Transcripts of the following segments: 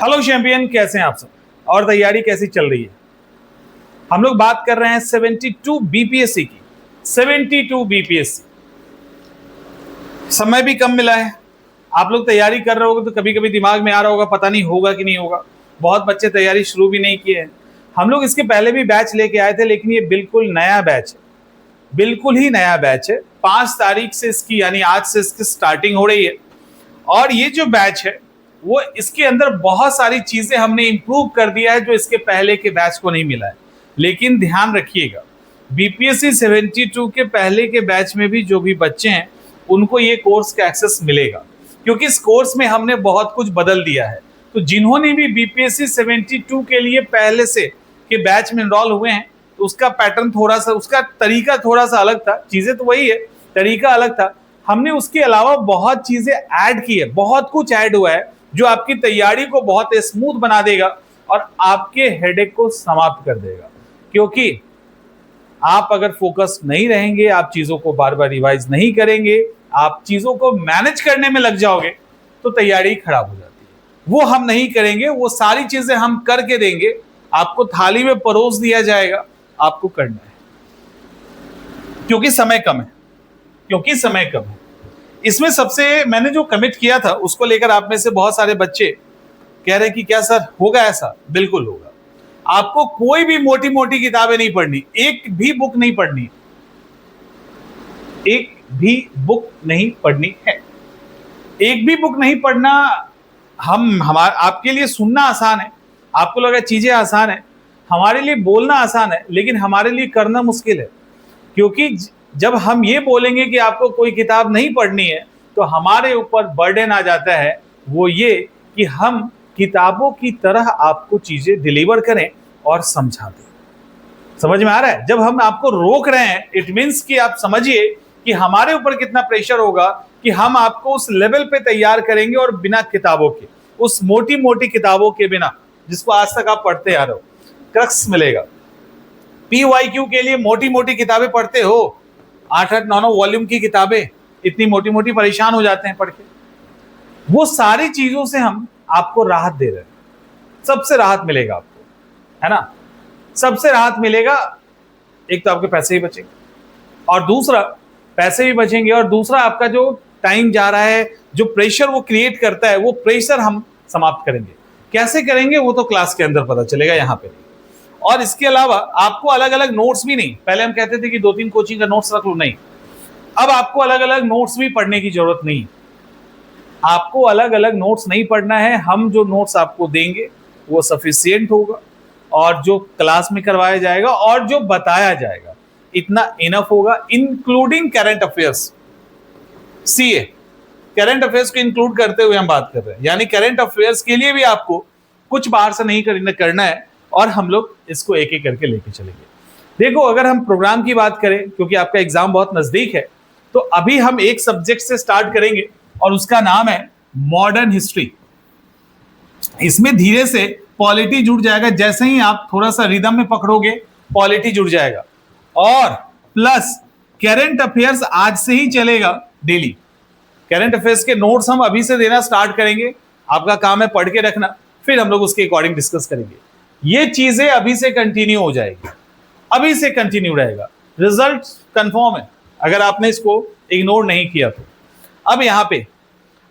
Hello champion, कैसे हैं आप सब और तैयारी कैसी चल रही है? हम लोग बात कर रहे हैं 72 बीपीएससी की। 72 बीपीएससी, समय भी कम मिला है। आप लोग तैयारी कर रहे होगे तो कभी कभी दिमाग में आ रहा होगा पता नहीं होगा कि नहीं होगा। बहुत बच्चे तैयारी शुरू भी नहीं किए हैं। हम लोग इसके पहले भी बैच लेके आए थे, लेकिन ये बिल्कुल नया बैच है, बिल्कुल ही नया बैच है। 5 तारीख से इसकी यानी आज से इसकी स्टार्टिंग हो रही है। और ये जो बैच है वो इसके अंदर बहुत सारी चीजें हमने इंप्रूव कर दिया है जो इसके पहले के बैच को नहीं मिला है। लेकिन ध्यान रखिएगा, बीपीएससी 72 के पहले के बैच में भी जो भी बच्चे हैं उनको ये कोर्स का एक्सेस मिलेगा, क्योंकि इस कोर्स में हमने बहुत कुछ बदल दिया है। तो जिन्होंने भी बीपीएससी 72 के लिए पहले से के बैच में इनरोल हुए हैं तो उसका पैटर्न थोड़ा सा, उसका तरीका थोड़ा सा अलग था। चीजें तो वही है, तरीका अलग था। हमने उसके अलावा बहुत चीजें ऐड की है, बहुत कुछ ऐड हुआ है जो आपकी तैयारी को बहुत स्मूथ बना देगा और आपके हेडेक को समाप्त कर देगा। क्योंकि आप अगर फोकस नहीं रहेंगे, आप चीजों को बार बार रिवाइज नहीं करेंगे, आप चीजों को मैनेज करने में लग जाओगे तो तैयारी खराब हो जाती है। वो हम नहीं करेंगे, वो सारी चीजें हम करके देंगे। आपको थाली में परोस दिया जाएगा, आपको करना है। क्योंकि समय कम है, क्योंकि समय कम है। इसमें सबसे मैंने जो कमिट किया था उसको लेकर आप में से बहुत सारे बच्चे कह रहे हैं कि क्या सर होगा ऐसा? बिल्कुल होगा। आपको कोई भी मोटी मोटी किताबें नहीं पढ़नी, एक भी बुक नहीं पढ़नी, एक भी बुक नहीं पढ़नी है। एक भी बुक नहीं पढ़ना। आपके लिए सुनना आसान है, आपको लगा चीजें आसान है, हमारे लिए बोलना आसान है, लेकिन हमारे लिए करना मुश्किल है। क्योंकि जब हम ये बोलेंगे कि आपको कोई किताब नहीं पढ़नी है तो हमारे ऊपर बर्डन आ जाता है, वो ये कि हम किताबों की तरह आपको चीजें डिलीवर करें और समझा दें। समझ में आ रहा है? जब हम आपको रोक रहे हैं इट मीन्स कि आप समझिए कि हमारे ऊपर कितना प्रेशर होगा कि हम आपको उस लेवल पे तैयार करेंगे और बिना किताबों के, उस मोटी मोटी किताबों के बिना जिसको आज तक आप पढ़ते आ रहे हो, क्रक्स मिलेगा। PYQ के लिए मोटी मोटी किताबें पढ़ते हो, 8-8 9-9 वॉल्यूम की किताबें, इतनी मोटी मोटी परेशान हो जाते हैं पढ़ के। वो सारी चीजों से हम आपको राहत दे रहे हैं। सबसे राहत मिलेगा आपको, है ना? सबसे राहत मिलेगा। एक तो आपके पैसे ही बचेंगे और दूसरा पैसे भी बचेंगे और दूसरा आपका जो टाइम जा रहा है, जो प्रेशर वो क्रिएट करता है, वो प्रेशर हम समाप्त करेंगे। कैसे करेंगे वो तो क्लास के अंदर पता चलेगा, यहाँ पे। और इसके अलावा आपको अलग अलग नोट्स भी नहीं, पहले हम कहते थे कि 2-3 कोचिंग का नोट्स रख लो, नहीं, अब आपको अलग अलग नोट्स भी पढ़ने की जरूरत नहीं। आपको अलग अलग नोट्स नहीं पढ़ना है। हम जो नोट्स आपको देंगे वो सफिशिएंट होगा और जो क्लास में करवाया जाएगा और जो बताया जाएगा इतना इनफ होगा, including current affairs. CA current affairs को इंक्लूड करते हुए हम बात कर रहे हैं, यानी करंट अफेयर्स के लिए भी आपको कुछ बाहर से नहीं करना है और हम लोग इसको एक एक करके लेके चलेंगे। देखो, अगर हम प्रोग्राम की बात करें, क्योंकि आपका एग्जाम बहुत नजदीक है, तो अभी हम एक सब्जेक्ट से स्टार्ट करेंगे और उसका नाम है मॉडर्न हिस्ट्री। इसमें धीरे से पॉलिटी जुड़ जाएगा। जैसे ही आप थोड़ा सा रिदम में पकड़ोगे, पॉलिटी जुड़ जाएगा और प्लस करंट अफेयर्स आज से ही चलेगा डेली। करंट अफेयर्स के नोट्स हम अभी से देना स्टार्ट करेंगे। आपका काम है पढ़ के रखना, फिर हम लोग उसके अकॉर्डिंग डिस्कस करेंगे। ये चीजें अभी से कंटिन्यू हो जाएगी, अभी से कंटिन्यू रहेगा। रिजल्ट कंफर्म है अगर आपने इसको इग्नोर नहीं किया तो। अब यहाँ पे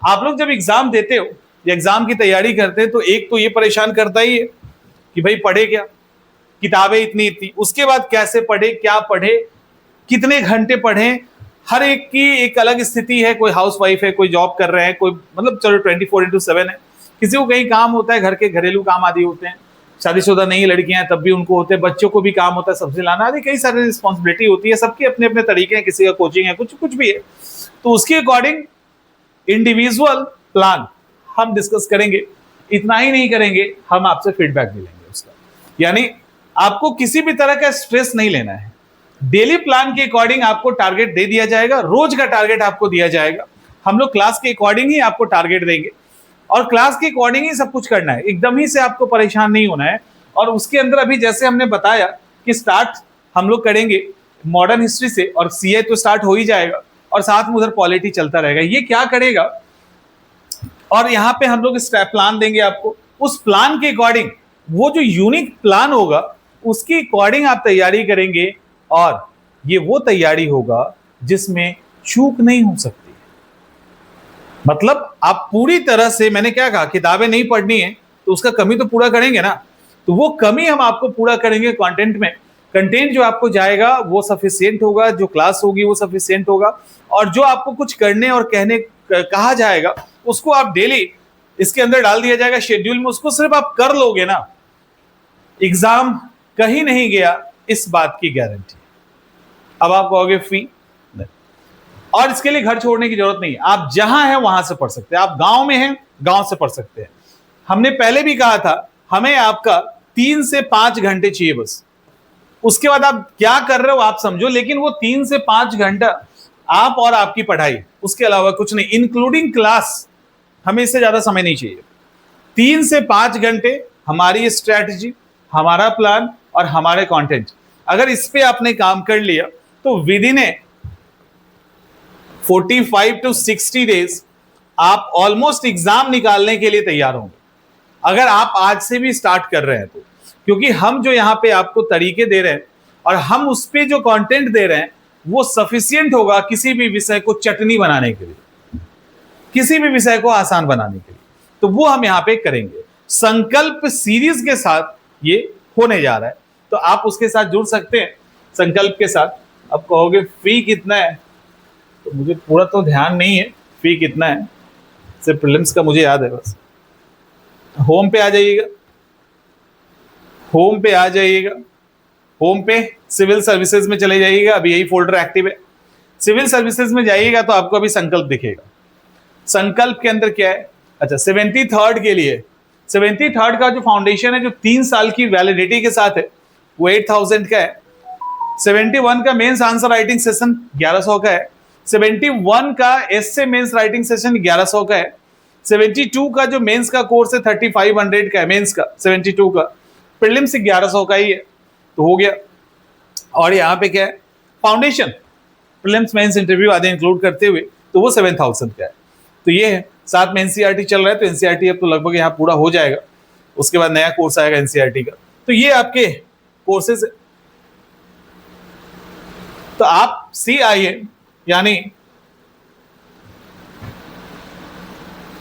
आप लोग जब एग्जाम देते हो, एग्जाम की तैयारी करते हैं, तो एक तो ये परेशान करता ही है कि भाई पढ़े क्या, किताबें इतनी इतनी, उसके बाद कैसे पढ़े, क्या पढ़े, कितने घंटे पढ़े। हर एक की एक अलग स्थिति है। कोई हाउसवाइफ है, कोई जॉब कर रहे हैं, कोई मतलब चलो 24/7 है, किसी को कहीं काम होता है, घर के घरेलू काम आदि होते हैं, शादीशुदा नहीं लड़कियां तब भी उनको होते हैं, बच्चों को भी काम होता है, सब्जी लाना आदि कई सारी रिस्पॉन्सिबिलिटी होती है। सबके अपने अपने तरीके हैं, किसी का कोचिंग है, कुछ कुछ भी है। तो उसके अकॉर्डिंग इंडिविजुअल प्लान हम डिस्कस करेंगे। इतना ही नहीं करेंगे, हम आपसे फीडबैक भी लेंगे उसका। यानी आपको किसी भी तरह का स्ट्रेस नहीं लेना है। डेली प्लान के अकॉर्डिंग आपको टारगेट दे दिया जाएगा, रोज का टारगेट आपको दिया जाएगा। हम लोग क्लास के अकॉर्डिंग ही आपको टारगेट देंगे और क्लास के अकॉर्डिंग ही सब कुछ करना है। एकदम ही से आपको परेशान नहीं होना है। और उसके अंदर अभी जैसे हमने बताया कि स्टार्ट हम लोग करेंगे मॉडर्न हिस्ट्री से, और सीए तो स्टार्ट हो ही जाएगा और साथ में उधर पॉलिटी चलता रहेगा। ये क्या करेगा, और यहाँ पे हम लोग स्टेप प्लान देंगे आपको, उस प्लान के अकॉर्डिंग, वो जो यूनिक प्लान होगा उसके अकॉर्डिंग आप तैयारी करेंगे, और ये वो तैयारी होगा जिसमें चूक नहीं हो सकती। मतलब आप पूरी तरह से, मैंने क्या कहा, किताबें नहीं पढ़नी है तो उसका कमी तो पूरा करेंगे ना, तो वो कमी हम आपको पूरा करेंगे कंटेंट में। कंटेंट जो आपको जाएगा वो सफिशिएंट होगा, जो क्लास होगी वो सफिशिएंट होगा, और जो आपको कुछ करने और कहने कहा जाएगा उसको आप डेली इसके अंदर डाल दिया जाएगा शेड्यूल में, उसको सिर्फ आप कर लोगे ना, एग्जाम कहीं नहीं गया, इस बात की गारंटी। अब आप कहोगे फी, और इसके लिए घर छोड़ने की जरूरत नहीं, आप जहां हैं वहां से पढ़ सकते हैं। आप गांव में हैं, गांव से पढ़ सकते हैं। हमने पहले भी कहा था, हमें आपका 3 से 5 घंटे चाहिए बस, उसके बाद आप क्या कर रहे हो आप समझो, लेकिन वो 3 से 5 घंटा आप और आपकी पढ़ाई, उसके अलावा कुछ नहीं, इंक्लूडिंग क्लास, हमें इससे ज्यादा समय नहीं चाहिए। 3 से 5 घंटे हमारी स्ट्रैटेजी, हमारा प्लान और हमारे कंटेंट, अगर इस पे आपने काम कर लिया तो विद इन 45 to 60 डेज आप ऑलमोस्ट एग्जाम निकालने के लिए तैयार होंगे, अगर आप आज से भी स्टार्ट कर रहे हैं तो। क्योंकि हम जो यहाँ पे आपको तरीके दे रहे हैं और हम उस पे जो कंटेंट दे रहे हैं वो सफिशिएंट होगा किसी भी विषय को चटनी बनाने के लिए, किसी भी विषय को आसान बनाने के लिए, तो वो हम यहाँ पे करेंगे। संकल्प सीरीज के साथ ये होने जा रहा है, तो आप उसके साथ जुड़ सकते हैं संकल्प के साथ। अब कहोगे फी कितना है, तो मुझे पूरा तो ध्यान नहीं है फी कितना है, सिर्फ प्रीलिम्स का मुझे याद है बस। होम पे आ जाइएगा, होम पे आ जाइएगा, होम पे सिविल सर्विसेज में चले जाइएगा, अभी यही फोल्डर एक्टिव है। सिविल सर्विसेज में जाइएगा तो आपको अभी संकल्प दिखेगा। संकल्प के अंदर क्या है, अच्छा 73rd के लिए, 73rd का जो फाउंडेशन है जो 3 साल की वैलिडिटी के साथ है वो 8000 का है। 71 का मेंस आंसर राइटिंग सेशन 1100 का है। 71 का एसए मेंस राइटिंग सेशन 1100 का है। 72 का जो मेंस का कोर्स है 3500 का है मेंस का, 72 का प्रीलिम्स 1100 का ही है, तो हो गया। और यहाँ पे क्या है, फाउंडेशन प्रीलिम्स मेंस इंटरव्यू आदि इंक्लूड करते हुए तो वो 7000 का है। तो ये है, साथ में एनसीईआरटी चल रहा है, तो एनसीईआरटी अब तो लगभग यहाँ पूरा हो जाएगा, उसके बाद नया कोर्स आएगा एनसीईआरटी का। तो ये आपके कोर्सेज है। तो आप CIA यानी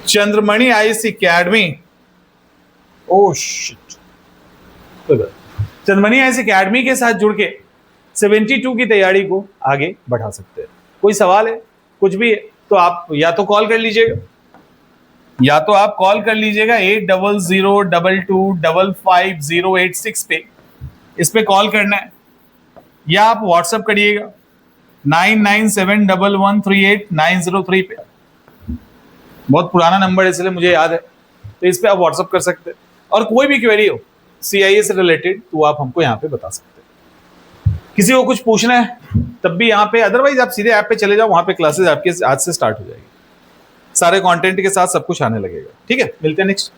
Chandramani IAS academy, oh shit, Chandramani IAS academy के साथ जुड़ के 72 की तैयारी को आगे बढ़ा सकते हैं। कोई सवाल है, कुछ भी है, तो आप या तो कॉल कर लीजिएगा, या तो आप कॉल कर लीजिएगा 800222555086 पे, इस पे कॉल करना है, या आप व्हाट्सएप करिएगा 9971113890 पे। बहुत पुराना नंबर है इसलिए मुझे याद है, तो इस पे आप व्हाट्सएप कर सकते हैं। और कोई भी क्वेरी हो CIA से रिलेटेड तो आप हमको यहाँ पे बता सकते हैं। किसी को कुछ पूछना है तब भी यहाँ पे, अदरवाइज आप सीधे ऐप पे चले जाओ, वहां पे क्लासेस आपके आज से स्टार्ट हो जाएगी, सारे कंटेंट के साथ सब कुछ आने लगेगा। ठीक है, मिलते हैं नेक्स्ट।